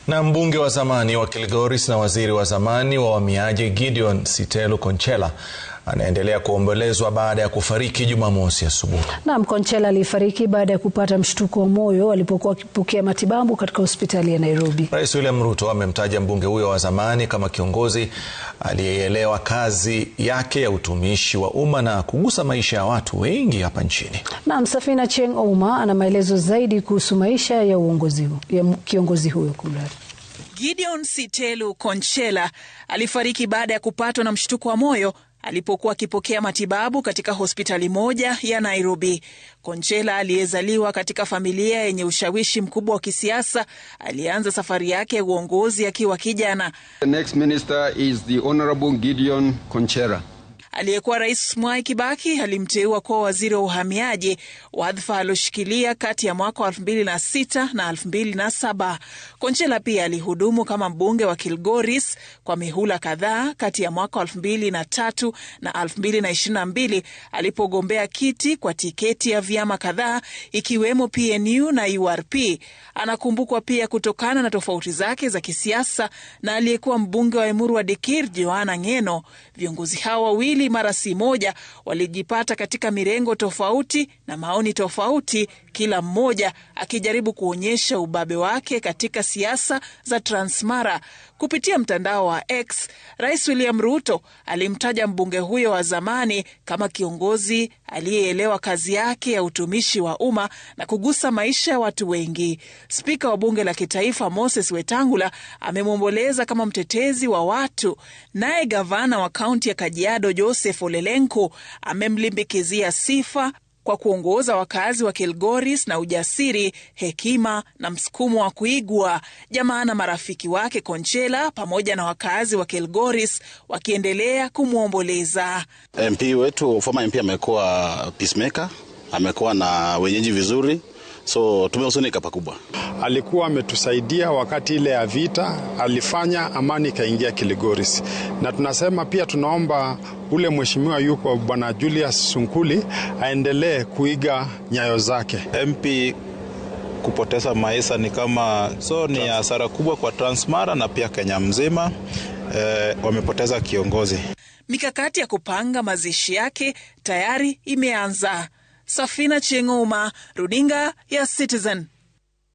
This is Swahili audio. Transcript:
Na mbunge wa zamani wa Kilgoris na waziri wa zamani wa uhamiaji Gideon Sitelu Konchela anaendelea kuombolezwa baada ya kufariki Jumamosi asubuhi. Naam, Konchela alifariki baada ya kupata mshtuko wa moyo alipokuwa akipokea matibabu katika hospitali ya Nairobi. Rais William Ruto amemtaja mbunge huyo wa zamani kama kiongozi aliyeelewa kazi yake ya utumishi wa umma na kugusa maisha ya watu wengi hapa nchini. Naam, Safina Cheng Ouma ana maelezo zaidi kuhusu maisha ya kiongozi huyo. Gideon Sitelu Konchela alifariki baada ya kupatwa na mshtuko wa moyo alipokuwa akipokea matibabu katika hospitali moja ya Nairobi. Konchela aliyezaliwa katika familia yenye ushawishi mkubwa wa kisiasa alianza safari yake ya uongozi akiwa kijana. The next minister is the Honorable Gideon Konchela. Aliyekuwa Rais Mwai Kibaki alimteua kuwa waziri wa uhamiaji, wadhifa aloshikilia kati ya mwaka 2006 na 2007. Konchela pia alihudumu kama mbunge wa Kilgoris kwa mihula kadhaa kati ya mwaka 2003 na 2022 alipogombea kiti kwa tiketi ya vyama kadhaa ikiwemo PNU na URP. Anakumbukwa pia kutokana na tofauti zake za kisiasa na aliyekuwa mbunge wa Emuru wa Dikir Joanna Ngeno. Viongozi hao wawili mara si moja walijipata katika mirengo tofauti na maoni tofauti, kila mmoja akijaribu kuonyesha ubabe wake katika siasa za Transmara. Kupitia mtandao wa X, Rais William Ruto alimtaja mbunge huyo wa zamani kama kiongozi aliyeelewa kazi yake ya utumishi wa umma na kugusa maisha ya watu wengi. Spika wa bunge la kitaifa Moses Wetangula amemwomboleza kama mtetezi wa watu. Naye gavana wa kaunti ya Kajiado Joseph Ole Lenku amemlimbikizia sifa kwa kuongoza wakazi wa Kilgoris na ujasiri, hekima na msukumo wa kuigwa. Jamaa na marafiki wake Konchela pamoja na wakazi wa Kilgoris wakiendelea kumwomboleza. MP wetu, former MP, amekuwa peacemaker, amekuwa na wenyeji vizuri, so tumehuzunika pakubwa. Alikuwa ametusaidia wakati ile ya vita, alifanya amani kaingia Kilgoris. Na tunasema pia tunaomba ule mheshimiwa yuko Bwana Julius Sunkuli aendelee kuiga nyayo zake. MP kupoteza maisha ni kama ni hasara kubwa kwa Transmara na pia Kenya mzima. Wamepoteza kiongozi. Mikakati ya kupanga mazishi yake tayari imeanza. Safina Cheng Ouma, runinga ya Citizen.